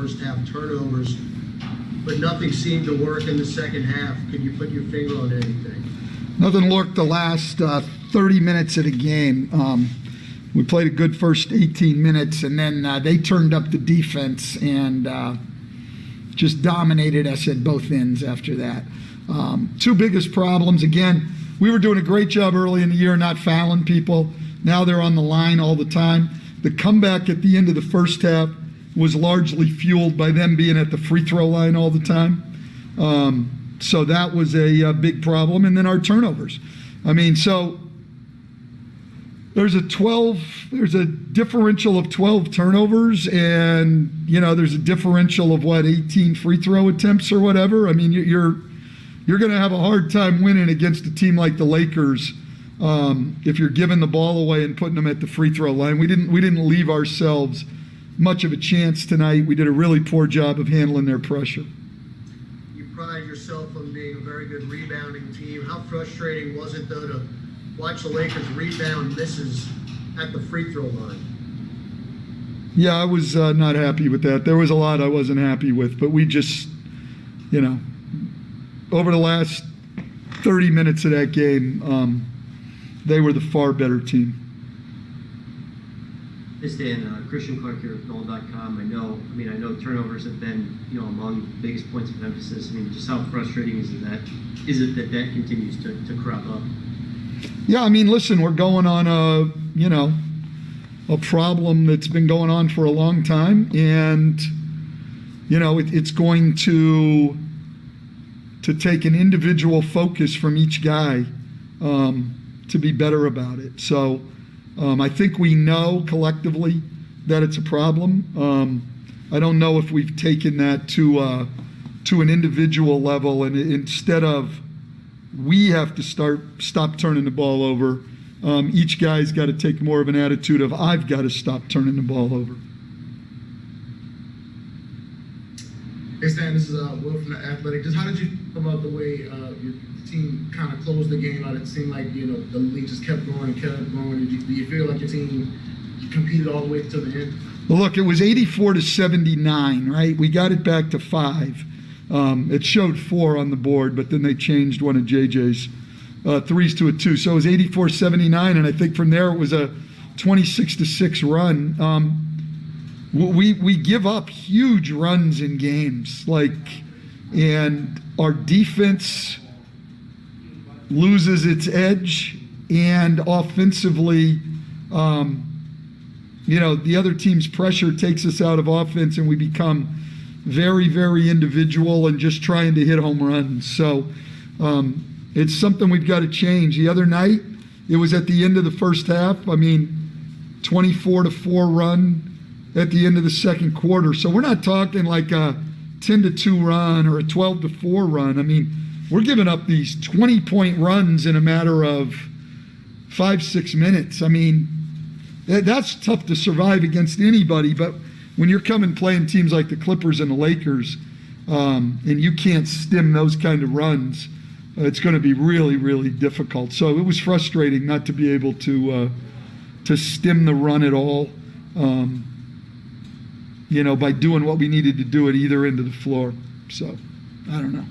first half turnovers, but nothing seemed to work in the second half. Could you put your finger on anything? Nothing worked the last 30 minutes of the game. We played a good first 18 minutes, and then they turned up the defense and just dominated us at both ends after that. Two biggest problems. Again, we were doing a great job early in the year not fouling people. Now they're on the line all the time. The comeback at the end of the first half was largely fueled by them being at the free throw line all the time. So that was a big problem. And then our turnovers. I mean, so there's a differential of 12 turnovers, and there's a differential of 18 free throw attempts or whatever. I mean, you're going to have a hard time winning against a team like the Lakers if you're giving the ball away and putting them at the free throw line. We didn't leave ourselves much of a chance tonight. We did a really poor job of handling their pressure. You pride yourself on being a very good rebounding team. How frustrating was it, though, to watch the Lakers rebound misses at the free throw line? Yeah, I was not happy with that. There was a lot I wasn't happy with, but we just, over the last 30 minutes of that game, they were the far better team. Hey Stan, Christian Clark here with Nolan.com. I know turnovers have been, among the biggest points of emphasis. I mean, just how frustrating is it that continues to crop up? Yeah, I mean, listen, we're going on a problem that's been going on for a long time, and it's going to take an individual focus from each guy to be better about it. So I think we know collectively that it's a problem. I don't know if we've taken that to an individual level, and instead of we have to stop turning the ball over, each guy's got to take more of an attitude of I've got to stop turning the ball over. Hey Stan, this is Will from The Athletic. Just how did you feel about the way your team kind of closed the game out? It seemed like the league just kept going and kept going. Do you feel like your team competed all the way to the end? Well, look, it was 84-79, right? We got it back to 5. It showed 4 on the board, but then they changed one of JJ's threes to a 2. So it was 84-79, and I think from there it was a 26-6 run. We give up huge runs in games, and our defense loses its edge, and offensively, the other team's pressure takes us out of offense, and we become very, very individual and just trying to hit home runs. So it's something we've got to change. The other night, it was at the end of the first half. 24-4 run at the end of the second quarter. So we're not talking like a 10-2 run or a 12-4 run. I mean, we're giving up these 20-point runs in a matter of 5-6 minutes. I mean, that's tough to survive against anybody, but when you're playing teams like the Clippers and the Lakers, and you can't stem those kind of runs, it's going to be really, really difficult. So it was frustrating not to be able to stem the run at all, by doing what we needed to do at either end of the floor. So, I don't know.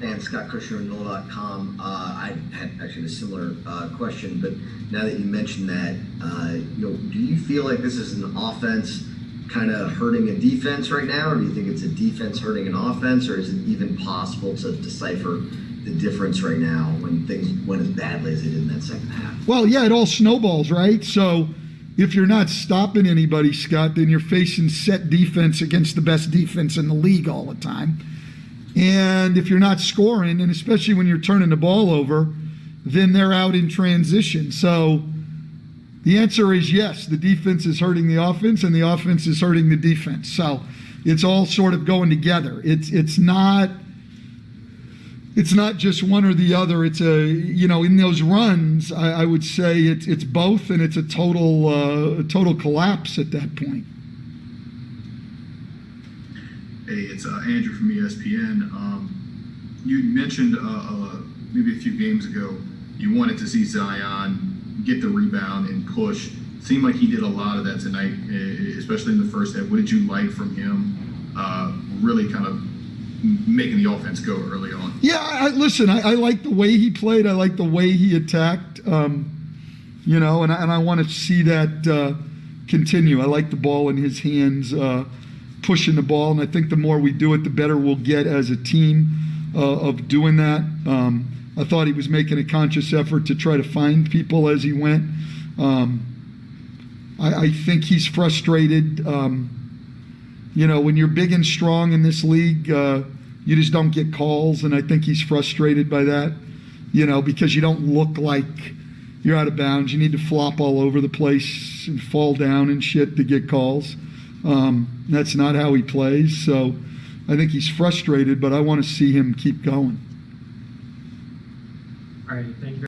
And Scott Christian of NOLA.com. I had actually a similar question, but now that you mentioned that, do you feel like this is an offense kind of hurting a defense right now, or do you think it's a defense hurting an offense, or is it even possible to decipher the difference right now when things went as badly as they did in that second half? Well, yeah, it all snowballs, right? So if you're not stopping anybody, Scott, then you're facing set defense against the best defense in the league all the time. And if you're not scoring, and especially when you're turning the ball over, then they're out in transition. So the answer is yes, the defense is hurting the offense and the offense is hurting the defense. So it's all sort of going together. It's not just one or the other. It's in those runs, I would say it's both, and it's a total collapse at that point. Hey, it's Andrew from ESPN. You mentioned maybe a few games ago you wanted to see Zion get the rebound and push. Seemed like he did a lot of that tonight, especially in the first half. What did you like from him? Really kind of making the offense go early on. Yeah, listen, I like the way he played. I like the way he attacked. You know, and I want to see that continue. I like the ball in his hands, pushing the ball, and I think the more we do it, the better we'll get as a team of doing that. I thought he was making a conscious effort to try to find people as he went. I think he's frustrated. You know, when you're big and strong in this league, you just don't get calls, and I think he's frustrated by that, you know, because you don't look like you're out of bounds. You need to flop all over the place and fall down and shit to get calls. That's not how he plays, so I think he's frustrated, but I want to see him keep going. All right, thank you.